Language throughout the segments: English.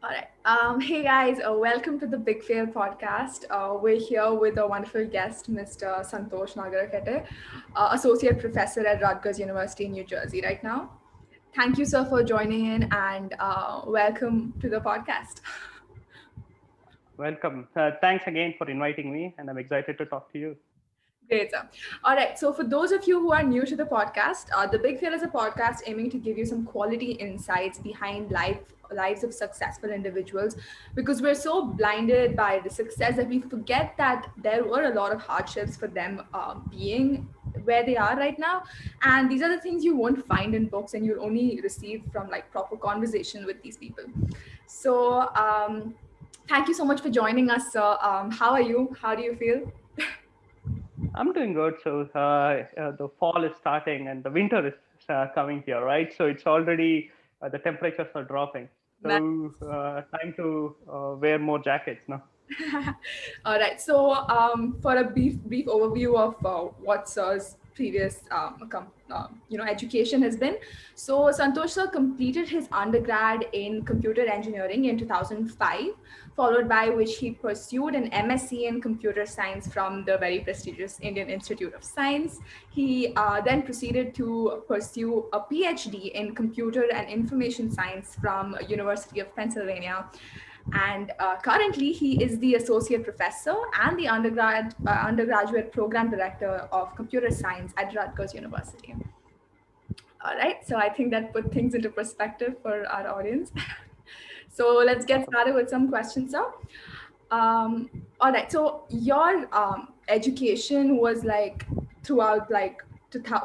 All right. Hey guys, welcome to the Big Fail podcast. We're here with a wonderful guest, Mr. Santosh Nagarkette, Associate Professor at Rutgers University in New Jersey right now. Thank you, sir, for joining in and welcome to the podcast. Welcome. Thanks again for inviting me, and I'm excited to talk to you. Great, sir. All right. So, for those of you who are new to the podcast, The Big Fail is a podcast aiming to give you some quality insights behind lives of successful individuals because we're so blinded by the success that we forget that there were a lot of hardships for them being where they are right now. And these are the things you won't find in books and you'll only receive from like proper conversation with these people. So, thank you so much for joining us, sir. How are you? How do you feel? I'm doing good. The fall is starting and the winter is coming here, right? So it's already the temperatures are dropping. Time to wear more jackets now. All right. So, for a brief overview of what Sir's previous education has been. So, Santosh sir completed his undergrad in computer engineering in 2005, followed by which he pursued an MSc in computer science from the very prestigious Indian Institute of Science. He then proceeded to pursue a PhD in computer and information science from University of Pennsylvania, and currently he is the associate professor and the undergraduate program director of computer science at Rutgers University. All right, so I think that put things into perspective for our audience. So let's get Awesome. started with some questions now. All right, so your education was like throughout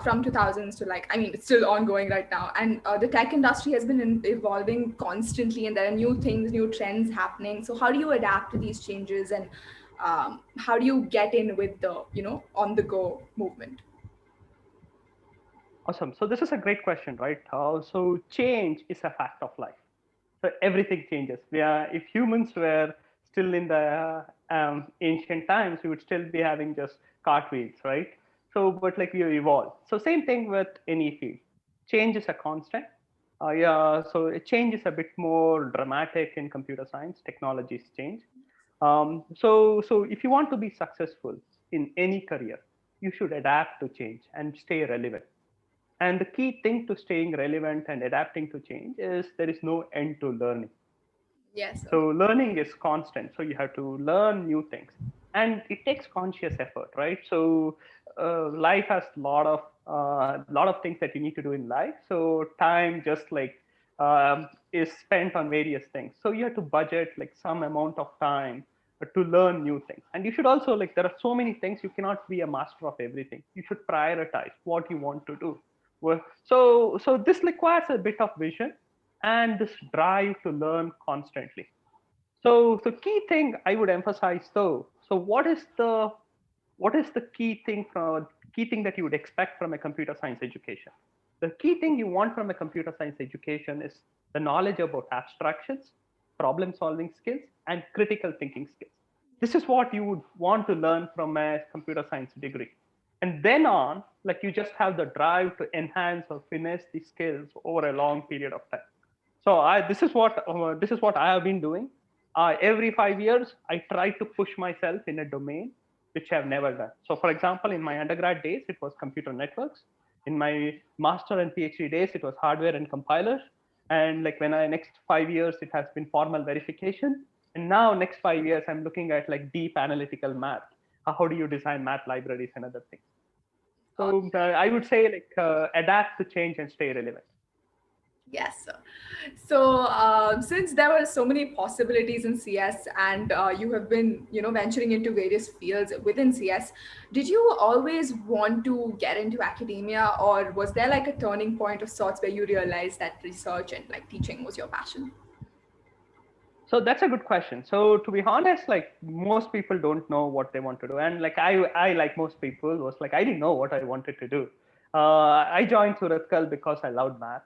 from 2000s to like, I mean, it's still ongoing right now. And the tech industry has been evolving constantly and there are new things, new trends happening. So how do you adapt to these changes and how do you get in with the, on the go movement? Awesome. So this is a great question, right? So change is a fact of life. So everything changes. If humans were still in the ancient times, we would still be having just cartwheels, right? So, but like we evolve. So same thing with any field. Change is a constant. Yeah. So change is a bit more dramatic in computer science. Technologies change. So if you want to be successful in any career, you should adapt to change and stay relevant. And the key thing to staying relevant and adapting to change is there is no end to learning. Yes, sir. So learning is constant. So you have to learn new things, and it takes conscious effort, right? So life has lot of things that you need to do in life. So time just like is spent on various things. So you have to budget like some amount of time to learn new things. And you should also like there are so many things you cannot be a master of everything. You should prioritize what you want to do. So this requires a bit of vision and this drive to learn constantly. So key thing I would emphasize though. So what is the key thing that you would expect from a computer science education? The key thing you want from a computer science education is the knowledge about abstractions, problem solving skills, and critical thinking skills. This is what you would want to learn from a computer science degree. And then on, like you just have the drive to enhance or finesse these skills over a long period of time. So this is what I have been doing. Every 5 years, I try to push myself in a domain which I've never done. So, for example, in my undergrad days, it was computer networks. In my master and PhD days, it was hardware and compilers. And like when I next 5 years, it has been formal verification. And now next 5 years, I'm looking at like deep analytical math. How do you design math libraries and other things? So I would say like adapt to change and stay relevant. Yes, sir. So, since there were so many possibilities in CS, and you have been, venturing into various fields within CS, did you always want to get into academia, or was there like a turning point of sorts where you realized that research and like teaching was your passion? So that's a good question. So to be honest, like most people don't know what they want to do, and like I like most people was like I didn't know what I wanted to do. I joined Suratkal because I loved math,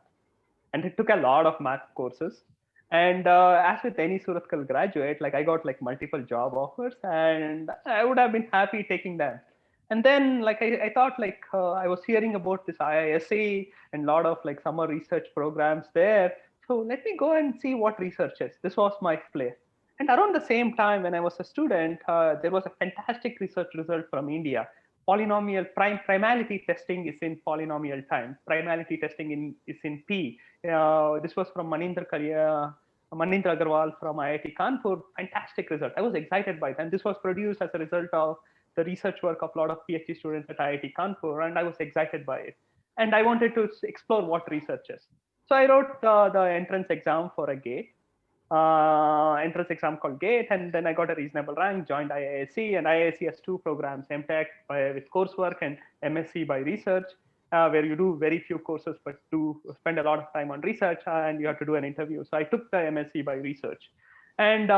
and it took a lot of math courses. And as with any Suratkal graduate, like I got like multiple job offers, and I would have been happy taking them. And then like I thought like I was hearing about this IISc and a lot of like summer research programs there. So let me go and see what research is. This was my flair. And around the same time, when I was a student, there was a fantastic research result from India. Primality testing is in polynomial time. Primality testing is in P. This was from Manindra Agarwal from IIT Kanpur. Fantastic result. I was excited by them. This was produced as a result of the research work of a lot of PhD students at IIT Kanpur, and I was excited by it. And I wanted to explore what research is. So I wrote the entrance exam for a GATE, entrance exam called GATE, and then I got a reasonable rank, joined IISc, and IISc has two programs, MTech with coursework and MSc by research, where you do very few courses, but do spend a lot of time on research, and you have to do an interview. So I took the MSc by research. And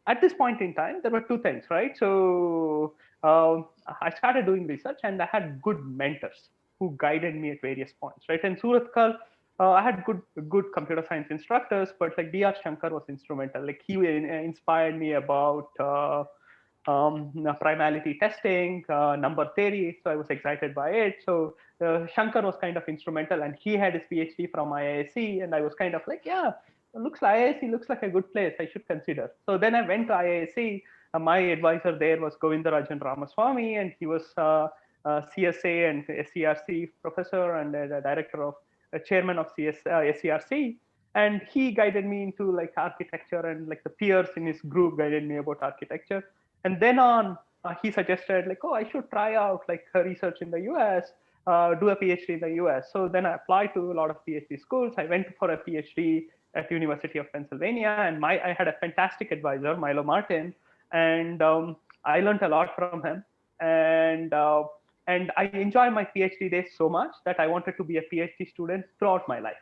at this point in time, there were two things, right? So I started doing research, and I had good mentors who guided me at various points, right? In Suratkal, I had good computer science instructors, but like Dr. Shankar was instrumental. Like he inspired me about primality testing, number theory. So I was excited by it. So Shankar was kind of instrumental, and he had his PhD from IISc, and I was kind of like, yeah, IISc looks like a good place. I should consider. So then I went to IISc. My advisor there was Govindarajan Ramaswamy, and he was CSA and SCRC professor and the director of chairman of SCRC, and he guided me into like architecture, and like the peers in his group guided me about architecture. And then on, he suggested like, oh, I should try out like research in the US, do a PhD in the US. So then I applied to a lot of PhD schools. I went for a PhD at University of Pennsylvania, and I had a fantastic advisor, Milo Martin, and I learned a lot from him. And I enjoy my PhD days so much that I wanted to be a PhD student throughout my life.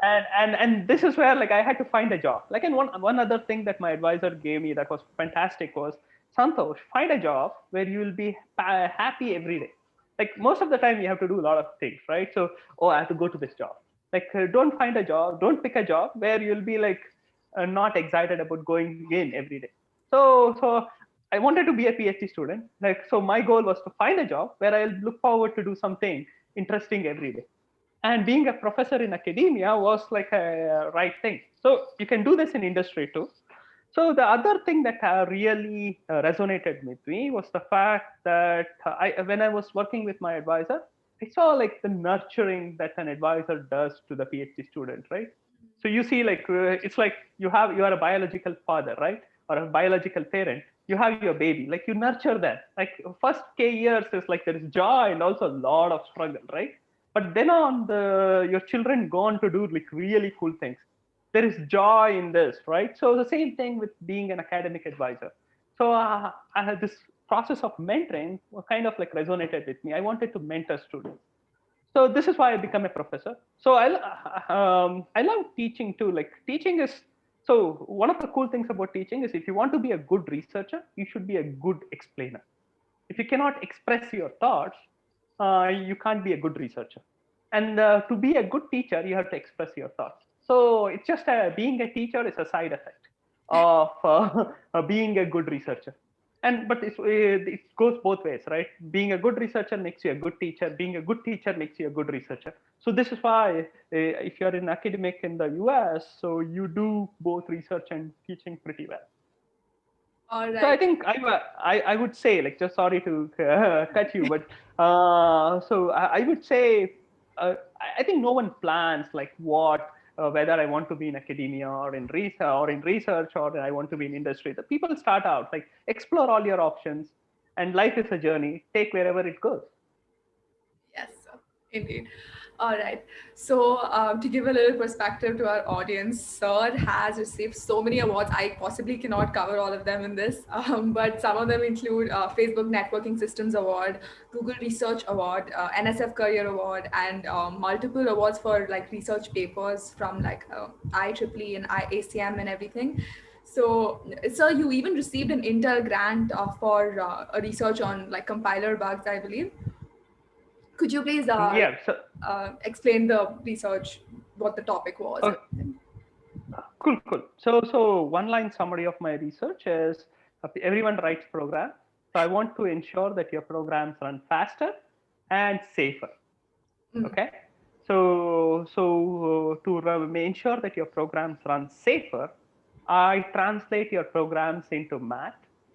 And this is where like I had to find a job. Like, and one other thing that my advisor gave me that was fantastic was, Santosh, find a job where you will be happy every day. Like most of the time you have to do a lot of things, right? So, oh, I have to go to this job. Like, don't find a job, don't pick a job where you'll be like not excited about going in every day. So I wanted to be a PhD student. Like, so my goal was to find a job where I'll look forward to do something interesting every day. And being a professor in academia was like a right thing. So you can do this in industry too. So the other thing that really resonated with me was the fact that when I was working with my advisor, I saw like the nurturing that an advisor does to the PhD student, right? So you see, like it's like you are a biological father, right, or a biological parent. You have your baby, like you nurture that. Like first K years is like there is joy and also a lot of struggle, right? But then on your children go on to do like really cool things. There is joy in this, right? So the same thing with being an academic advisor. So I had this process of mentoring kind of like resonated with me. I wanted to mentor students. So this is why I become a professor. So I love teaching too. Like teaching is, so one of the cool things about teaching is if you want to be a good researcher, you should be a good explainer. If you cannot express your thoughts, you can't be a good researcher. And to be a good teacher, you have to express your thoughts. So it's just being a teacher is a side effect of being a good researcher. And but it goes both ways, right? Being a good researcher makes you a good teacher. Being a good teacher makes you a good researcher. So this is why if you're an academic in the US, so you do both research and teaching pretty well. All So I right. think I would say, like, just sorry to cut you, but so I would say I think no one plans like what whether I want to be in academia or in research or I want to be in industry. The people start out like explore all your options, and life is a journey. Take wherever it goes. Yes, sir. Indeed. All right. So, to give a little perspective to our audience, Sir has received so many awards. I possibly cannot cover all of them in this, but some of them include Facebook Networking Systems Award, Google Research Award, NSF Career Award, and multiple awards for like research papers from like IEEE and IACM and everything. So, sir, you even received an Intel grant for a research on like compiler bugs, I believe. Could you please Yeah. So explain the research, what the topic was? uh, cool. So one line summary of my research is everyone writes programs. So I want to ensure that your programs run faster and safer. Mm. Okay. So to ensure that your programs run safer, I translate your programs into math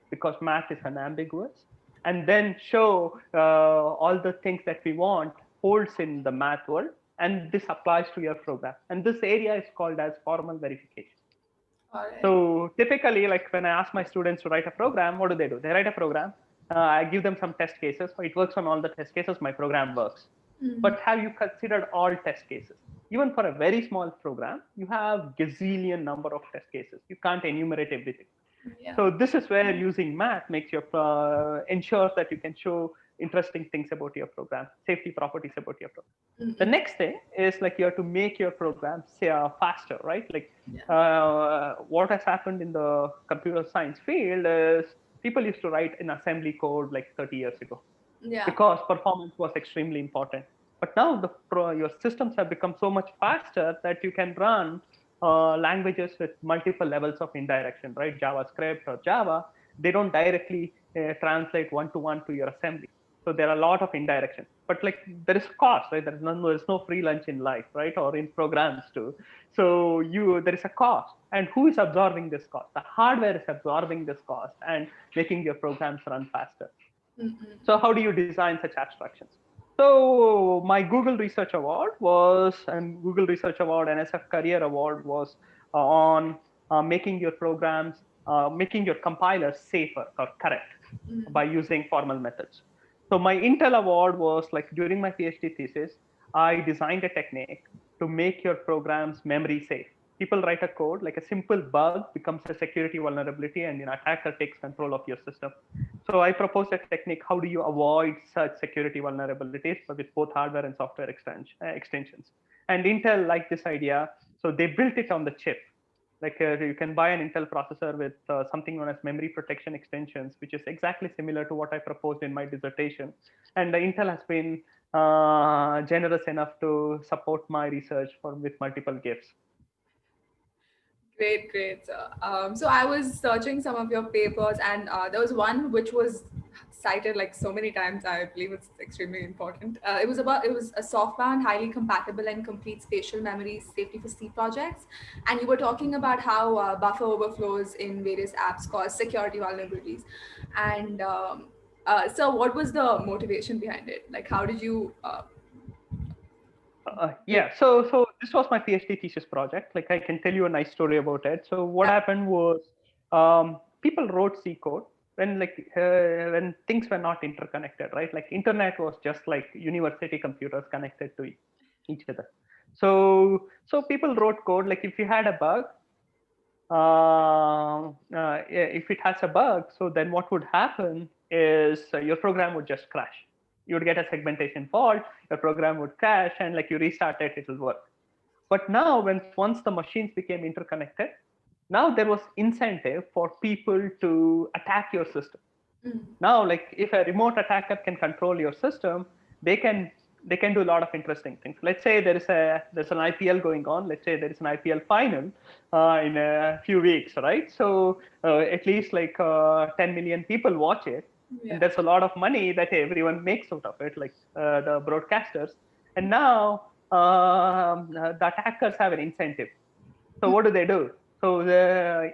because math is unambiguous, and then show all the things that we want holds in the math world, and this applies to your program. And this area is called as formal verification. All right. So typically, like when I ask my students to write a program, what do? They write a program. I give them some test cases. It works on all the test cases. My program works. Mm. But have you considered all test cases? Even for a very small program, you have gazillion number of test cases. You can't enumerate everything. Yeah. So this is where using math makes your ensures that you can show interesting things about your program, safety properties about your program. The Mm-mm. next thing is like you have to make your program faster, right? Like Yeah. what has happened in the computer science field is people used to write in assembly code like 30 years ago Yeah. because performance was extremely important. But now your systems have become so much faster that you can run languages with multiple levels of indirection, right? JavaScript or Java, they don't directly translate one to your assembly. So there are a lot of indirection. But like there is cost, right? There's no free lunch in life, right? Or in programs too. So there is a cost. And who is absorbing this cost? The hardware is absorbing this cost and making your programs run faster. Mm-mm. So how do you design such abstractions? So my Google Research Award was, and Google Research Award and SF Career Award was on making your programs, making your compilers safer or correct Mm. by using formal methods. So my Intel award was like during my PhD thesis, I designed a technique to make your programs memory safe. People write a code, like a simple bug becomes a security vulnerability, and an attacker takes control of your system. So I proposed a technique. How do you avoid such security vulnerabilities with both hardware and software extensions? And Intel liked this idea, so they built it on the chip. Like you can buy an Intel processor with something known as memory protection extensions, which is exactly similar to what I proposed in my dissertation. And Intel has been generous enough to support my research with multiple gifts. Great, great. So I was searching some of your papers, and there was one which was cited like so many times. I believe it's extremely important. It was a softbound, highly compatible, and complete spatial memory safety for C projects, and you were talking about how buffer overflows in various apps cause security vulnerabilities, and so what was the motivation behind it? Like, how did you do? Yeah, so this was my PhD thesis project. Like I can tell you a nice story about it. So what Yeah. happened was people wrote C code when things were not interconnected, right? Like internet was just like university computers connected to each other. So people wrote code like if you had a bug, if it has a bug, so then what would happen is your program would just crash. You would get a segmentation fault, your program would crash, and like you restart it, it will work. But now, once the machines became interconnected, now there was incentive for people to attack your system. Mm. Now, like if a remote attacker can control your system, they can they can do a lot of interesting things. Let's say there's an IPL going on. Let's say there is an IPL final in a few weeks, right? So at least like 10 million people watch it, and Yeah. there's a lot of money that everyone makes out of it, like the broadcasters. And now the attackers have an incentive. So what do they do? So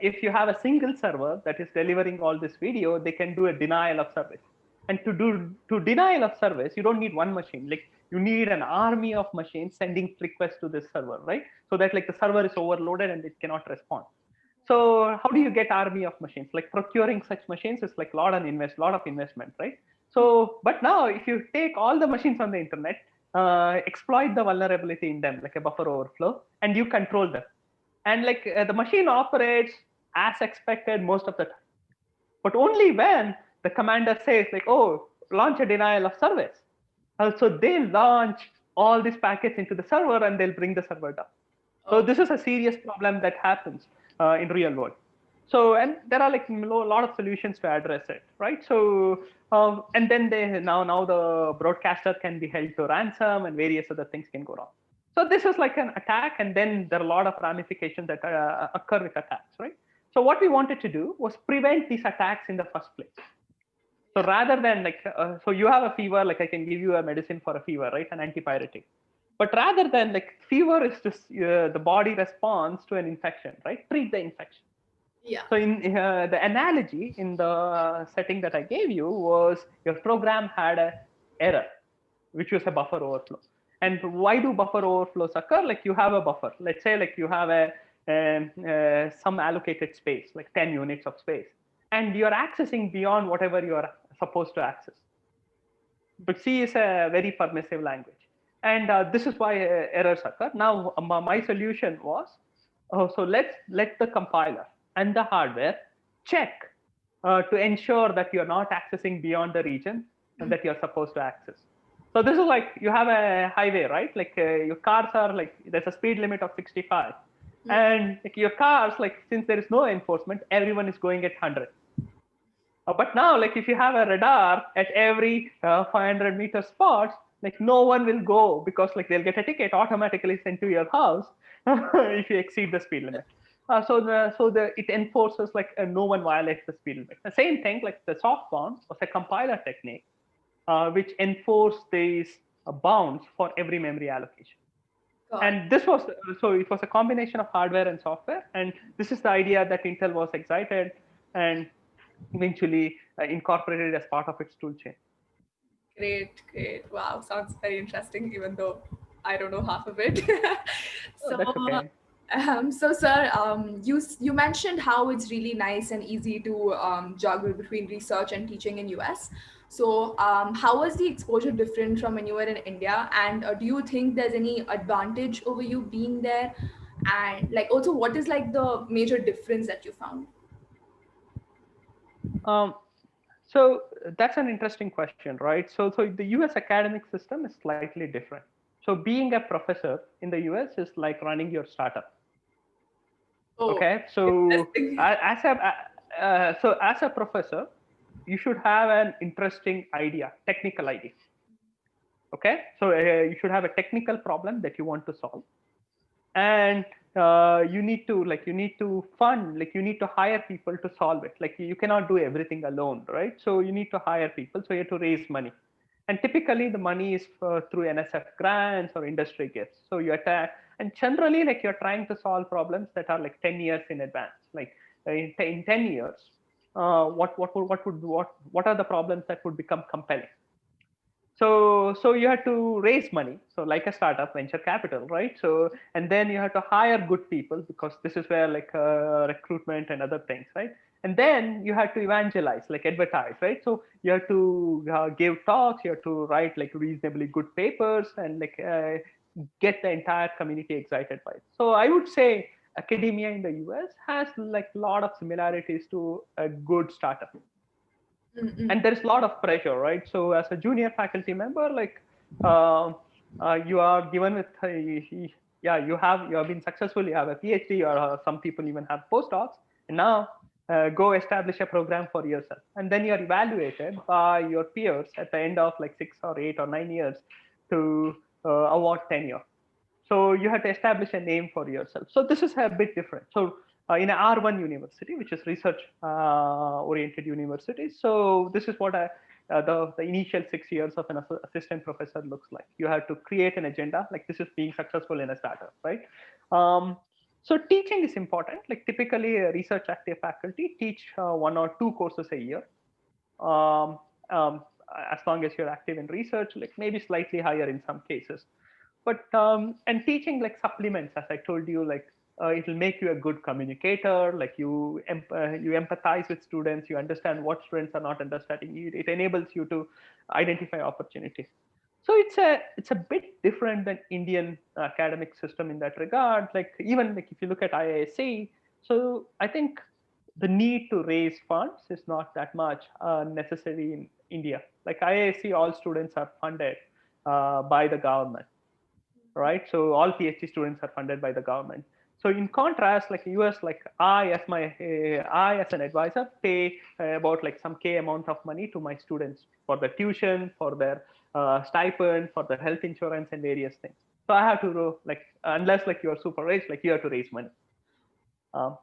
if you have a single server that is delivering all this video, they can do a denial of service. And to denial of service, you don't need one machine. Like you need an army of machines sending requests to this server, right? So that like the server is overloaded and it cannot respond. So how do you get army of machines? Like procuring such machines is like lot of investment, right? So, but now if you take all the machines on the internet, exploit the vulnerability in them, like a buffer overflow, and you control them, and like the machine operates as expected most of the time, but only when the commander says like, oh, launch a denial of service. So they launch all these packets into the server and they'll bring the server down. So Oh. this is a serious problem that happens in real world. So, and there are like a lot of solutions to address it, right? So and then now the broadcaster can be held to ransom and various other things can go wrong. So this is like an attack, and then there are a lot of ramifications that occur with attacks, right? So what we wanted to do was prevent these attacks in the first place. So Yeah. rather than like, so you have a fever, like I can give you a medicine for a fever, right? An antipyretic. But rather than like fever is just the body responds to an infection, right? Treat the infection. Yeah. So in the analogy in the setting that I gave you was your program had a error, which was a buffer overflow. And why do buffer overflows occur? Like you have a buffer. Let's say like you have some allocated space, like 10 units of space, and you're accessing beyond whatever you are supposed to access. But C is a very permissive language, and this is why errors occur. Now, my solution was, so let's let the compiler and the hardware check to ensure that you're not accessing beyond the region that you're supposed to access. So this is like you have a highway, right? Like your cars are like there's a speed limit of 65, and like your cars, like since there is no enforcement, everyone is going at 100. But now, like if you have a radar at every 500-meter spots, like no one will go because like they'll get a ticket automatically sent to your house if you exceed the speed limit. So it enforces like no one violates the speed limit. The same thing, like the soft bound was a compiler technique which enforced these bounds for every memory allocation. And this was so it was a combination of hardware and software, and this is the idea that Intel was excited and eventually incorporated as part of its toolchain. Great, great. Wow, sounds very interesting, even though I don't know half of it. Oh, so, that's okay. so sir, you mentioned how it's really nice and easy to juggle between research and teaching in US. So, how was the exposure different from when you were in India? And do you think there's any advantage over you being there? And like, also, what is like the major difference that you found? Um, so that's an interesting question, right? So the US academic system is slightly different. So being a professor in the US is like running your startup. Oh, Okay, so interesting. as a professor, you should have an interesting idea, technical idea. Okay, so you should have a technical problem that you want to solve, and you need to fund, like you need to hire people to solve it. Like you cannot do everything alone, right? So you need to hire people, so you have to raise money, and typically the money is through NSF grants or industry gifts. So you attack, and generally like you're trying to solve problems that are like 10 years in advance. Like in 10 years, what are the problems that would become compelling? So you have to raise money, so like a startup, venture capital, right? So and then you have to hire good people, because this is where like recruitment and other things, right? And then you have to evangelize, like advertise, right? So you have to give talks, you have to write like reasonably good papers, and like get the entire community excited by it. So I would say academia in the US has like a lot of similarities to a good startup, and there's a lot of pressure, right? So as a junior faculty member, like uh, you are given with yeah, you have been successful, you have a PhD, or some people even have postdocs, and now go establish a program for yourself, and then you're evaluated by your peers at the end of like 6 or 8 or 9 years to award tenure. So you have to establish a name for yourself. So this is a bit different. So in an R1 university, which is research oriented university, so this is what the initial 6 years of an assistant professor looks like. You have to create an agenda, like this is being successful in a startup, right? So teaching is important. Like typically, research active faculty teach 1 or 2 courses a year. Um, um, as long as you're active in research, like maybe slightly higher in some cases. But and teaching like supplements, as I told you, like it'll make you a good communicator. Like you empathize with students, you understand what students are not understanding. It enables you to identify opportunities. So it's a bit different than Indian academic system in that regard. Like even like if you look at IISc, so I think the need to raise funds is not that much necessary in India. Like IISc, all students are funded by the government, right? So all PhD students are funded by the government. So in contrast, like US, like I as an advisor pay about like some K amount of money to my students for the tuition, for their stipend, for their health insurance, and various things. So I have to like unless like you are super rich, like you have to raise money.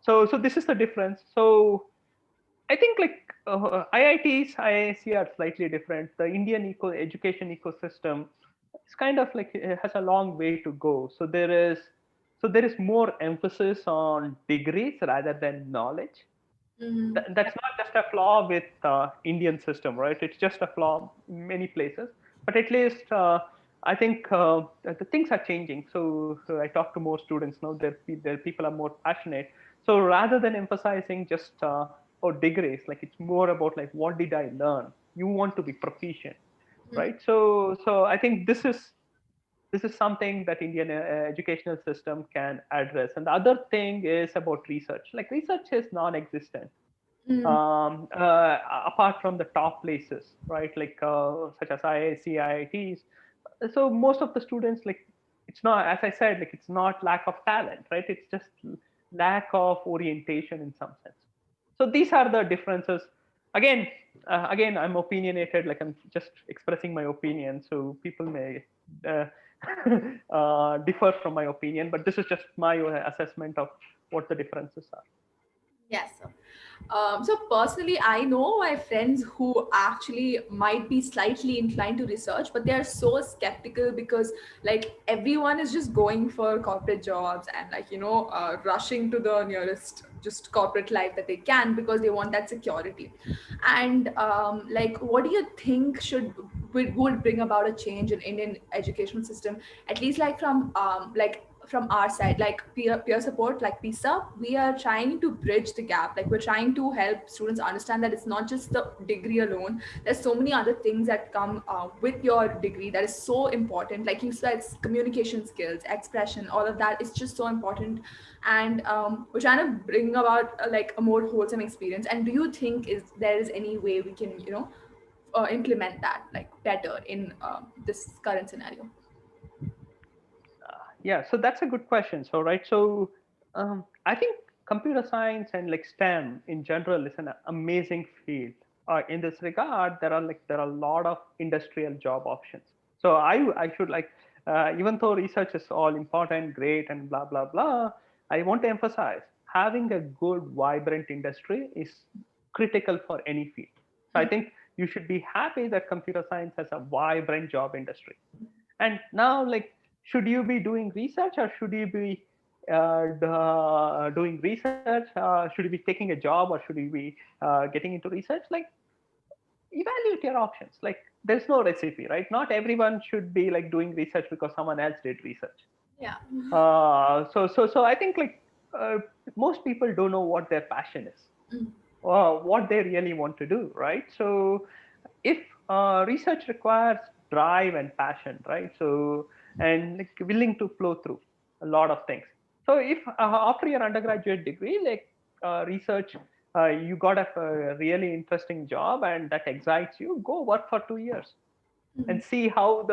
So this is the difference. So I think like IITs, IISc are slightly different. The Indian education ecosystem it's kind of like it has a long way to go. So there is more emphasis on degrees rather than knowledge. That's not just a flaw with Indian system, right? It's just a flaw in many places. But at least I think the things are changing. So I talk to more students now. Their people are more passionate. So rather than emphasizing just or degrees, like it's more about like what did I learn? You want to be proficient, right? So I think this is something that Indian educational system can address. And the other thing is about research. Like research is non-existent Mm. apart from the top places, right? Like such as IIC, IITs. So most of the students, like it's not, as I said, like it's not lack of talent, right? It's just lack of orientation in some sense. So these are the differences. Again, again, I'm opinionated, like I'm just expressing my opinion. So people may uh, differ from my opinion, but this is just my assessment of what the differences are. Yes. So personally, I know my friends who actually might be slightly inclined to research, but they are so skeptical because like everyone is just going for corporate jobs and like rushing to the nearest just corporate life that they can because they want that security. And like, what do you think would bring about a change in Indian education system? At least like from our side, like peer support, like PISA, we are trying to bridge the gap. Like we're trying to help students understand that it's not just the degree alone. There's so many other things that come with your degree that is so important. Like you said, communication skills, expression, all of that is just so important. And we're trying to bring about like a more wholesome experience. And do you think is there is any way we can implement that like better in this current scenario? Yeah, so that's a good question. So right, so I think computer science and like STEM in general is an amazing field. In this regard, there are a lot of industrial job options. So I should like even though research is all important, great, and blah blah blah, I want to emphasize having a good, vibrant industry is critical for any field. So I think you should be happy that computer science has a vibrant job industry. And now, like, should you be doing research or should you be doing research? Should you be taking a job or should you be getting into research? Like, evaluate your options. Like, there's no recipe, right? Not everyone should be like doing research because someone else did research. Yeah. So I think like uh, most people don't know what their passion is, what they really want to do, right? So if research requires drive and passion, right? So and like willing to flow through a lot of things. So if after your undergraduate degree, like research, you got a really interesting job and that excites you, go work for 2 years and see how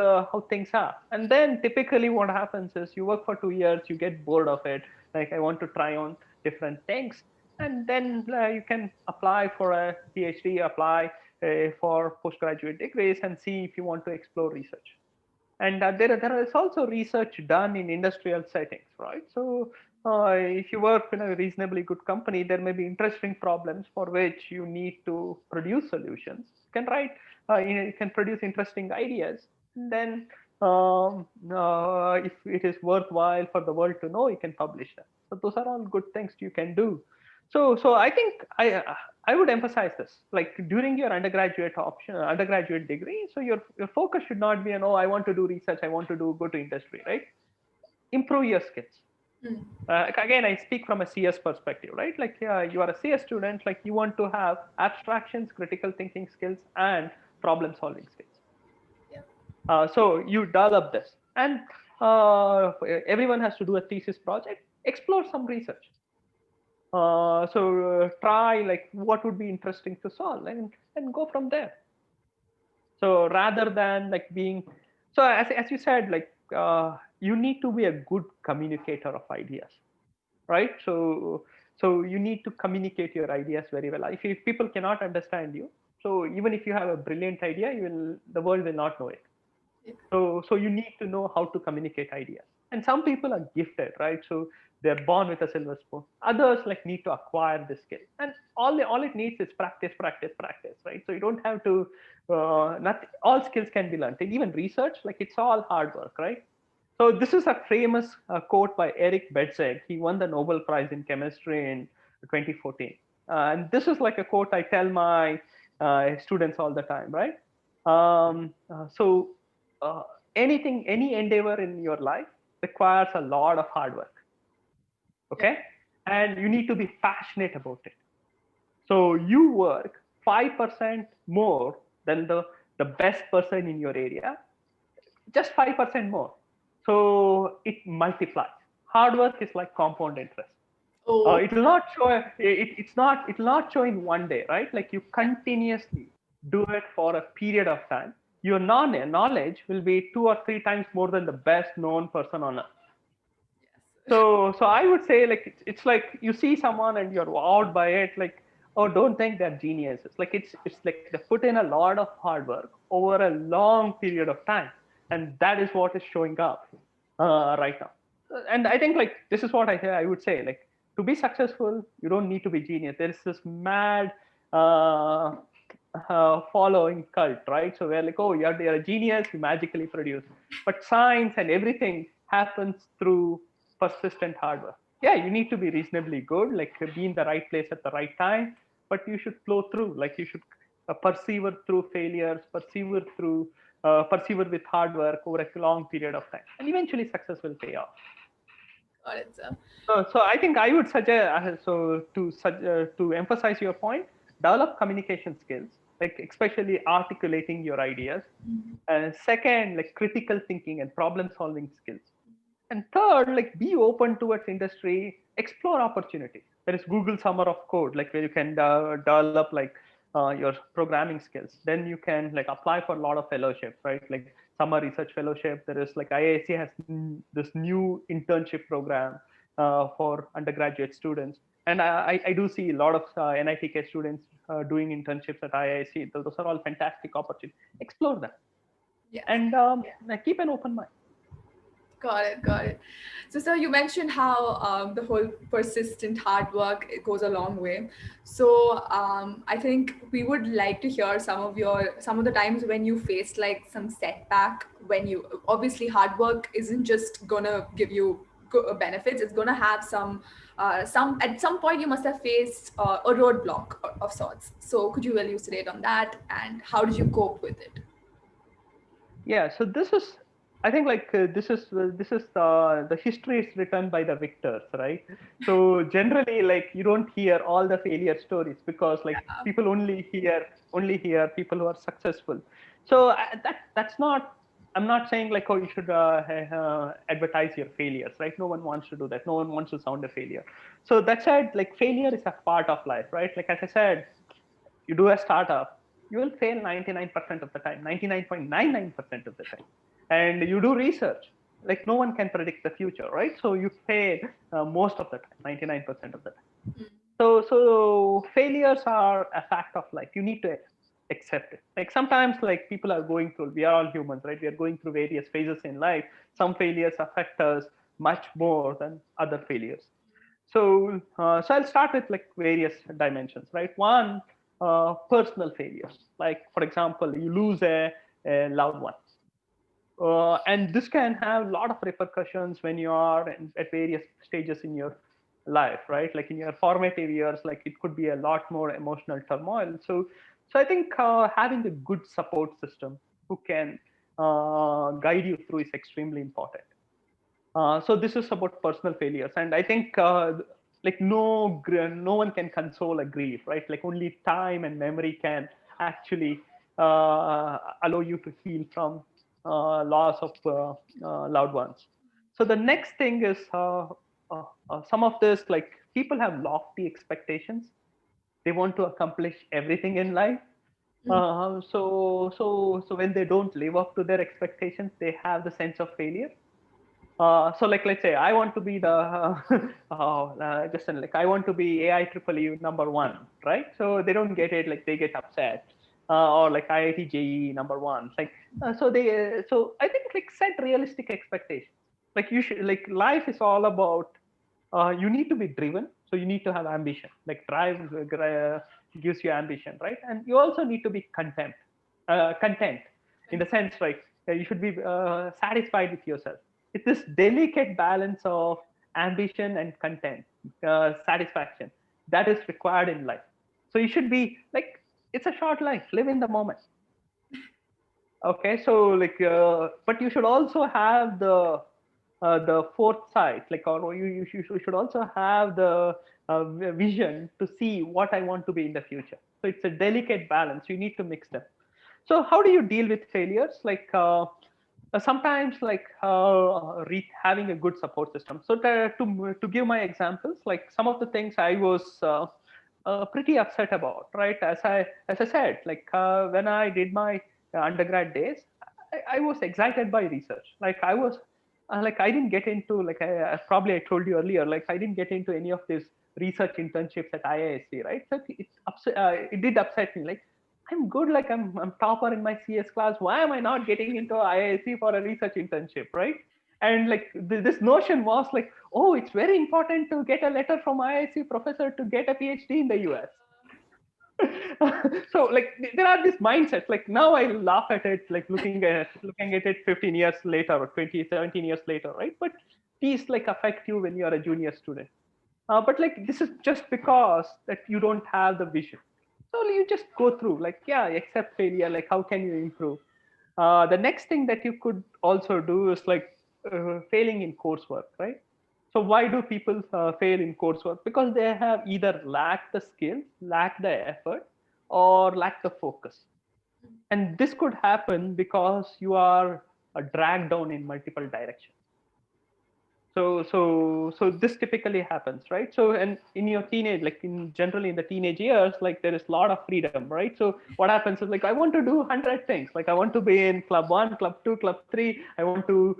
things are. And then typically what happens is you work for 2 years, you get bored of it, like I want to try on different things, and then you can apply for a PhD, apply for postgraduate degrees, and see if you want to explore research. And there is also research done in industrial settings, right? So if you work in a reasonably good company, there may be interesting problems for which you need to produce solutions. You can write, you can produce interesting ideas. And then if it is worthwhile for the world to know, you can publish them. So those are all good things you can do. So I think I would emphasize this, like during your undergraduate option, undergraduate degree. So your focus should not be on, oh, I want to do research, I want to go to industry, right? Improve your skills. Again, I speak from a CS perspective, right? Like you are a CS student, like you want to have abstractions, critical thinking skills, and problem solving skills. Yeah. So you develop this, and everyone has to do a thesis project. Explore some research. So try like what would be interesting to solve, and go from there. So rather than like being, so as you said, like you need to be a good communicator of ideas, right? So you need to communicate your ideas very well. If people cannot understand you, so even if you have a brilliant idea, the world will not know it. Yeah. So you need to know how to communicate ideas. And some people are gifted, right? So they're born with a silver spoon. Others like need to acquire the skill, and all it needs is practice, practice, practice, right? So you don't have to. Not all skills can be learned. And even research, like it's all hard work, right? So this is a famous quote by Eric Betzeg. He won the Nobel Prize in chemistry in 2014. And this is like a quote I tell my students all the time, right? So uh, any endeavor in your life requires a lot of hard work, Yeah. okay? And you need to be passionate about it. So you work 5% more than the best person in your area, just 5% more. So it multiplies. Hard work is like compound interest. Oh, It will not show, it will not show in one day, right? Like you yeah. continuously do it for a period of time. Your knowledge will be 2 or 3 times more than the best known person on earth. Yes. So I would say like it's like you see someone and you're wowed by it, like, oh, don't think they're geniuses. Like it's like they put in a lot of hard work over a long period of time, and that is what is showing up right now. And I think like this is what I would say, like, to be successful you don't need to be genius. There is this mad uh, following cult, right? So we're like, oh, you're a genius, you magically produce. But science and everything happens through persistent hard work. Yeah, you need to be reasonably good, like be in the right place at the right time, but you should flow through. Like you should persevere through failures, persevere with hard work over a long period of time, and eventually success will pay off. Got it, sir. So I think I would suggest to emphasize your point, develop communication skills, like especially articulating your ideas. Second, like critical thinking and problem solving skills. And third, like be open towards industry, explore opportunities. There is Google Summer of Code, like where you can develop like your programming skills. Then you can like apply for a lot of fellowships, right? Like summer research fellowship. There is like IISc has this new internship program for undergraduate students. And I do see a lot of NITK students doing internships at IISc. Those are all fantastic opportunities. Explore them Yes. and keep an open mind. Got it, got it. So, sir, you mentioned how the whole persistent hard work, it goes a long way. So, I think we would like to hear some of the times when you faced like some setback. When you obviously hard work isn't just gonna give you benefits; it's gonna have some at some point you must have faced a roadblock of sorts. So, could you elucidate on that and how did you cope with it? Yeah, so this is, I think like this is the history is written by the victors, right? So generally, like you don't hear all the failure stories because like Yeah. people only hear people who are successful. So that's not. I'm not saying like, oh, you should advertise your failures, right? No one wants to do that. No one wants to sound a failure. So that said, like failure is a part of life, right? Like as I said, you do a startup, you will fail 99% of the time, 99.99% of the time. And you do research, like no one can predict the future, right? So you fail most of the time, 99% of the time. So failures are a fact of life. You need to accept it. Like sometimes, like people are going through. We are all humans, right? We are going through various phases in life. Some failures affect us much more than other failures. So I'll start with like various dimensions, right? One, personal failures. Like for example, you lose a loved one, and this can have a lot of repercussions when you are at various stages in your life, right? Like in your formative years, like it could be a lot more emotional turmoil. So I think having a good support system who can guide you through is extremely important. So this is about personal failures, and I think like no one can console a grief, right? Like only time and memory can actually allow you to heal from loss of loved ones. So the next thing is some of this, like people have lofty expectations. They want to accomplish everything in life. So when they don't live up to their expectations, they have the sense of failure. So like let's say I want to be the just like I want to be AI triple E number one, right? So they don't get it, like they get upset. Or like IIT JEE number one, like so I think like set realistic expectations. like you should, like life is all about, you need to be driven, so you need to have ambition. Like drive gives you ambition, right? And you also need to be content in the sense, right? You should be satisfied with yourself. It's this delicate balance of ambition and content, satisfaction, that is required in life. So you should be like, it's a short life, live in the moment. Okay, so like, but you should also have the foresight, like, or you should also have the vision to see what I want to be in the future. So it's a delicate balance. You need to mix them. So how do you deal with failures? Like, sometimes, like, having a good support system. So to give my examples, like some of the things I was pretty upset about, right? As I said, like, when I did my undergrad days, I was excited by research. Like I was, like I didn't get into, like, probably I told you earlier, like I didn't get into any of these research internships at IISc, right? So it did upset me. Like, I'm good, like I'm topper in my CS class. Why am I not getting into IISc for a research internship, right? And like this notion was like, oh, it's very important to get a letter from IISc professor to get a PhD in the US. So like there are these mindsets. Like now I laugh at it, like looking at it 15 years later or 20, 17 years later, right? But these like affect you when you are a junior student. But like this is just because that you don't have the vision. So you just go through, like, yeah, accept failure. Like how can you improve? The next thing that you could also do is like failing in coursework, right? So why do people fail in coursework? Because they have either lack the skills, lack the effort, or lack the focus. And this could happen because you are dragged down in multiple directions. So this typically happens, right? So, and in your teenage, like in generally in the teenage years, like there is a lot of freedom, right? So what happens is, like, I want to do 100 things. Like I want to be in club 1, club 2, club 3. I want to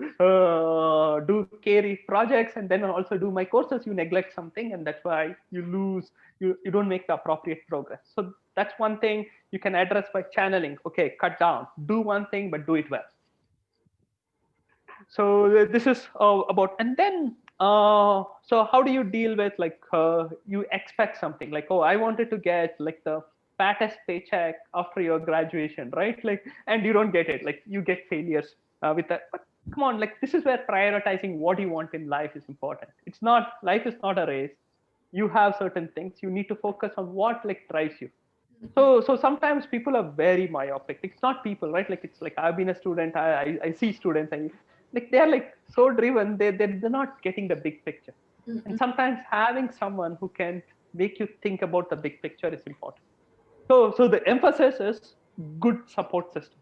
do carry projects, and then also do my courses. You neglect something, and that's why you lose, you don't make the appropriate progress. So that's one thing you can address by channeling. Okay, cut down, do one thing, but do it well. So this is about, and then so how do you deal with, like, you expect something like, oh, I wanted to get like the fattest paycheck after your graduation, right? Like, and you don't get it. Like you get failures with that. But come on, like this is where prioritizing what you want in life is important. It's not, life is not a race. You have certain things, you need to focus on what like drives you. So sometimes people are very myopic. It's not people, right? Like it's like, I've been a student, I see students, and like they're like so driven, they're not getting the big picture. And sometimes having someone who can make you think about the big picture is important. So the emphasis is good support system.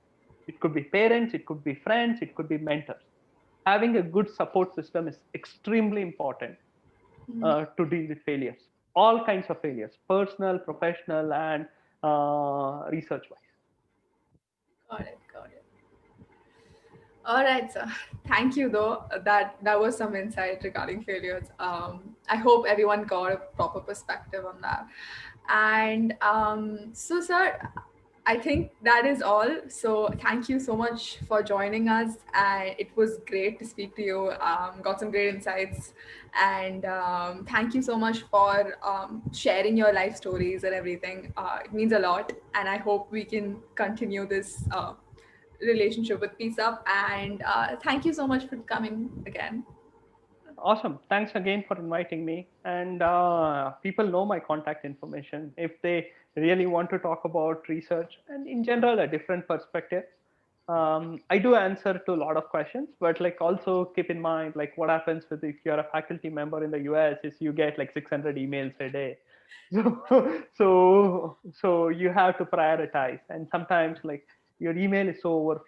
It could be parents, it could be friends, it could be mentors. Having a good support system is extremely important to deal with failures, all kinds of failures, personal, professional, and research wise. Got it. Got it. All right, sir. Thank you, though. That was some insight regarding failures. I hope everyone got a proper perspective on that. And so, sir, I think that is all. So, thank you so much for joining us. And it was great to speak to you. Got some great insights. And thank you so much for sharing your life stories and everything. It means a lot. And I hope we can continue this relationship with Peace Up. And thank you so much for coming again. Awesome. Thanks again for inviting me. And people know my contact information. If they really want to talk about research and in general a different perspective, I do answer to a lot of questions. But like also keep in mind, like what happens with, if you're a faculty member in the US, is you get like 600 emails a day. So you have to prioritize, and sometimes like your email is so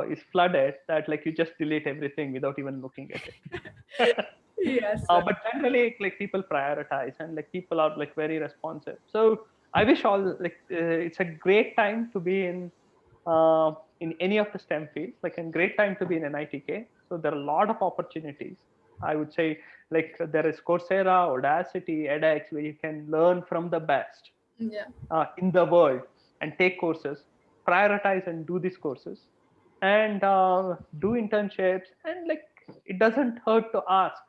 is flooded that like you just delete everything without even looking at it. Yes, sir. But generally, like people prioritize, and like people are like very responsive. So I wish all, like, it's a great time to be in any of the STEM fields, like a great time to be in NITK. So there are a lot of opportunities. I would say, like, there is Coursera, Audacity, edX, where you can learn from the best Yeah. in the world and take courses, prioritize and do these courses, and do internships, and like it doesn't hurt to ask.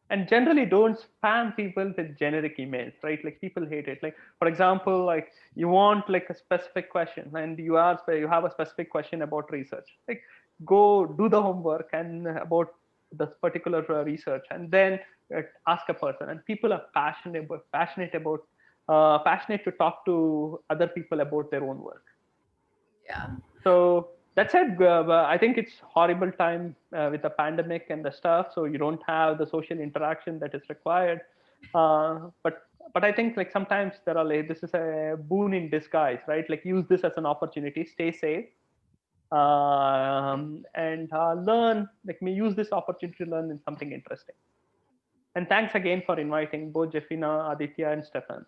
And generally don't spam people with generic emails, right? Like people hate it. Like for example, like you want like a specific question and you have a specific question about research, like go do the homework and about this particular research, and then ask a person. And people are passionate to talk to other people about their own work. Yeah. So that said, I think it's horrible time with the pandemic and the stuff. So you don't have the social interaction that is required. But I think like sometimes there are like this is a boon in disguise, right? Like use this as an opportunity, stay safe, and learn. Like me use this opportunity to learn in something interesting. And thanks again for inviting both Jeffina, Aditya, and Stefan.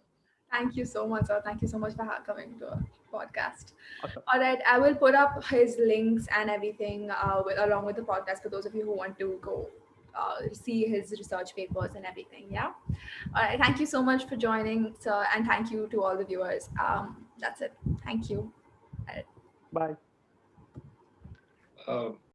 Thank you so much, sir. Thank you so much for coming to our podcast. Awesome. All right, I will put up his links and everything along with the podcast for those of you who want to go see his research papers and everything. Yeah. All right. Thank you so much for joining, sir, and thank you to all the viewers. That's it. Thank you. All right. Bye. Uh,